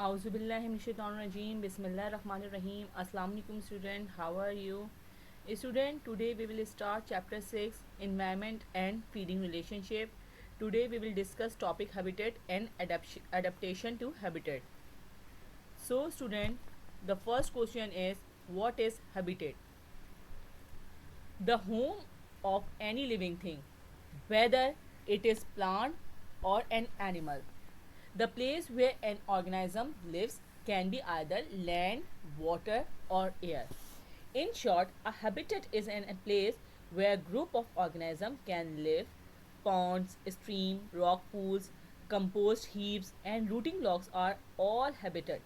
Auzubillahiminashaitanirrajim. Bismillahirrahmanirrahim. Assalamu alaikum student. How are you? Student, today we will start chapter 6 Environment and Feeding Relationship. Today we will discuss topic habitat and adaptation to habitat. So student, the first question is what is habitat? The home of any living thing, whether it is plant or an animal. The place where an organism lives can be either land, water, or air. In short, a habitat is a place where a group of organisms can live. Ponds, streams, rock pools, compost heaps, and rooting logs are all habitat.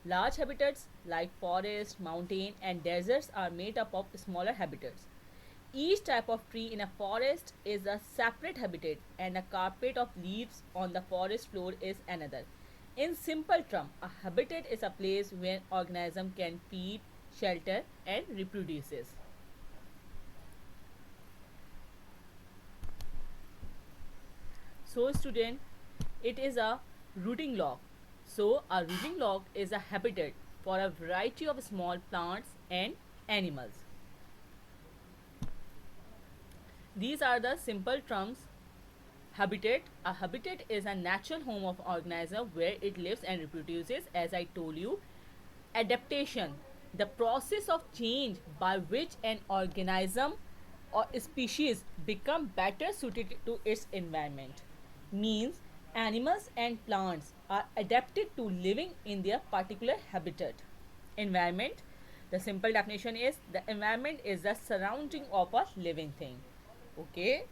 Large habitats like forests, mountains, and deserts are made up of smaller habitats. Each type of tree in a forest is a separate habitat, and a carpet of leaves on the forest floor is another. In simple terms, a habitat is a place where organism can feed, shelter, and reproduces. So, student, it is a rooting log. So, a rooting log is a habitat for a variety of small plants and animals. These are the simple terms. Habitat. A habitat is a natural home of organism where it lives and reproduces, as I told you. Adaptation. The process of change by which an organism or species become better suited to its environment. Means animals and plants are adapted to living in their particular habitat. Environment. The simple definition is the environment is the surrounding of a living thing. Okay.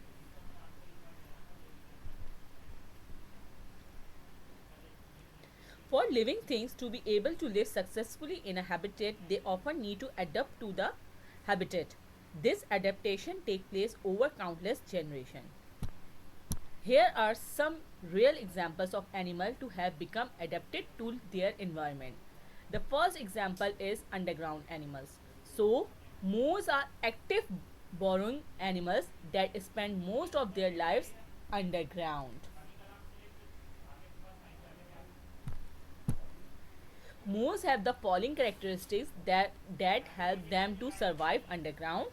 For living things to be able to live successfully in a habitat, they often need to adapt to the habitat. This adaptation takes place over countless generations. Here are some real examples of animals to have become adapted to their environment. The first example is underground animals. So, moose are active burrowing animals that spend most of their lives underground. Moose have the following characteristics that help them to survive underground.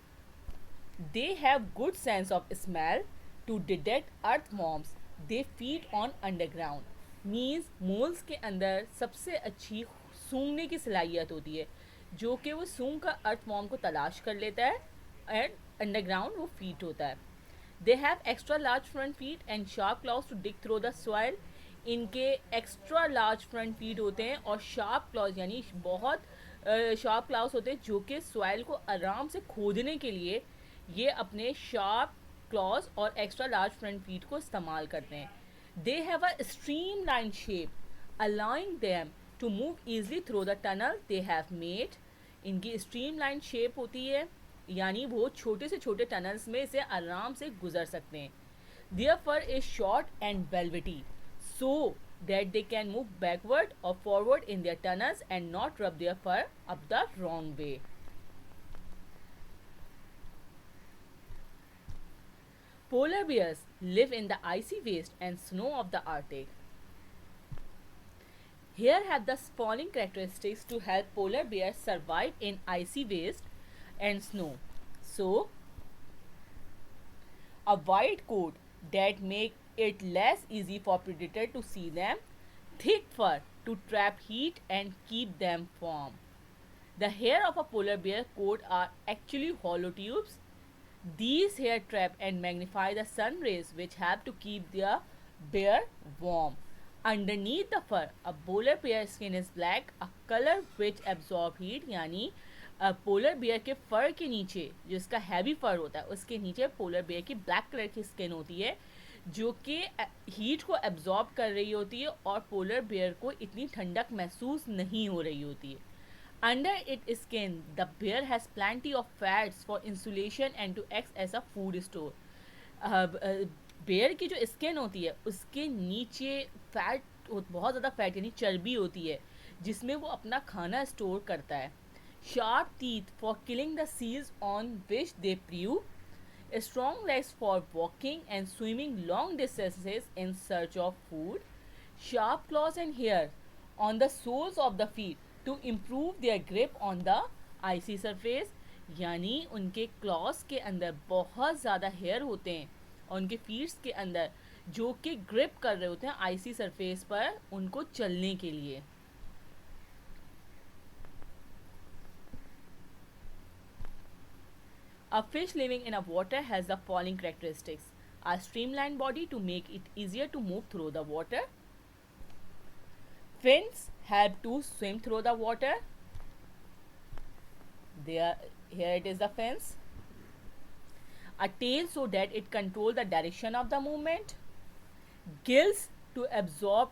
They have good sense of smell to detect earthworms. They feed on underground. Means moles के अंदर सबसे अच्छी सूंघने की सलाहियत होती है, जो कि वो सूंघ का अर्थवॉर्म को तलाश कर लेता है एंड अंडरग्राउंड वो फीट होता है. They have extra large front feet and sharp claws to dig through the soil. इनके एक्स्ट्रा लार्ज फ्रंट फीट होते हैं और शार्प क्लॉज यानी बहुत शार्प क्लॉज होते हैं जो कि सॉइल को आराम से खोदने के लिए ये अपने शार्प क्लॉज और एक्स्ट्रा लार्ज फ्रंट फीट को इस्तेमाल करते हैं. They have a streamline shape allowing them to move easily through the tunnel they have made. इनकी स्ट्रीमलाइन शेप होती है यानी वो छोटे से छोटे टनल्स में से आराम से गुजर सकते हैं. Their fur is short and velvety so that they can move backward or forward in their tunnels and not rub their fur up the wrong way. Polar bears live in the icy waste and snow of the Arctic. Here have the following characteristics to help polar bears survive in icy waste and snow. So, a white coat that make it less easy for predator to see them, thick fur to trap heat and keep them warm. The hair of a polar bear coat are actually hollow tubes. These hair trap and magnify the sun rays which help to keep their bear warm. Underneath the fur, a polar bear skin is black, a color which absorb heat. यानी polar bear के फर के नीचे जो इसका heavy फर होता है उसके नीचे पोलर बियर की ब्लैक कलर की स्किन होती है जो कि हीट को एब्जॉर्ब कर रही होती है और पोलर बियर को इतनी ठंडक महसूस नहीं हो रही होती है. Under it skin the bear has plenty of fats for insulation and to act as a food store. Bear की जो स्किन होती है उसके नीचे फैट बहुत ज़्यादा फैट यानी चर्बी होती है जिसमें वो अपना खाना स्टोर करता है. Sharp teeth for killing the seals on which they prey. Strong legs for walking and swimming long distances in search of food. Sharp claws and hair on the soles of the feet to improve their grip on the icy surface. यानी उनके Claus के अंदर बहुत ज़्यादा hair होते हैं और उनके फीट्स के अंदर जो कि ग्रिप कर रहे होते हैं आइसी सरफेस पर उनको चलने के लिए. A fish living in a water has the following characteristics: a streamlined body to make it easier to move through the water. Fins help to swim through the water. Here it is the fins. A tail so that it controls the direction of the movement. Gills to absorb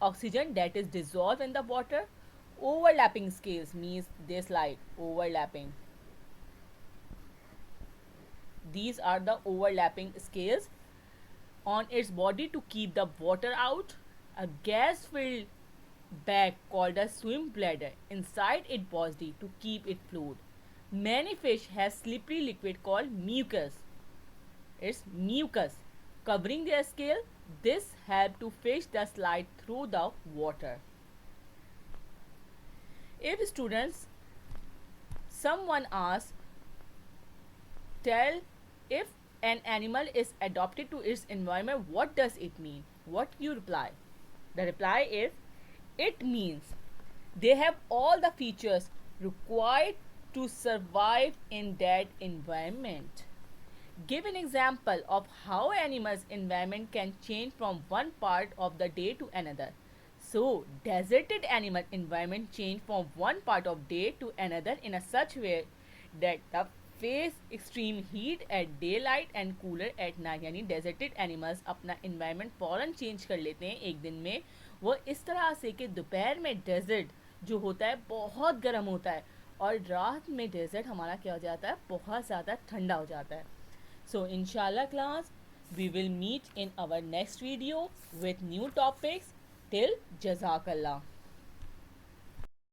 oxygen that is dissolved in the water. Overlapping scales means they slide, overlapping. These are the overlapping scales on its body to keep the water out. A gas filled bag called a swim bladder inside its body to keep it fluid. Many fish have slippery liquid called mucus. It's mucus covering their scale. This helps to fish the slide through the water. If students, someone asks, tell if an animal is adapted to its environment, what does it mean? What you reply? The reply is, it means they have all the features required to survive in that environment. Give an example of how animals' environment can change from one part of the day to another. So, deserted animal environment change from one part of day to another in a such way that the face extreme heat at daylight and cooler at night. यानी deserted animals अपना environment फ़ौरन change कर लेते हैं एक दिन में. वो इस तरह से कि दोपहर में desert जो होता है बहुत गर्म होता है और रात में desert हमारा क्या हो जाता है बहुत ज़्यादा ठंडा हो जाता है. So inshallah class, we will meet in our next video with new topics. Till Jazakallah.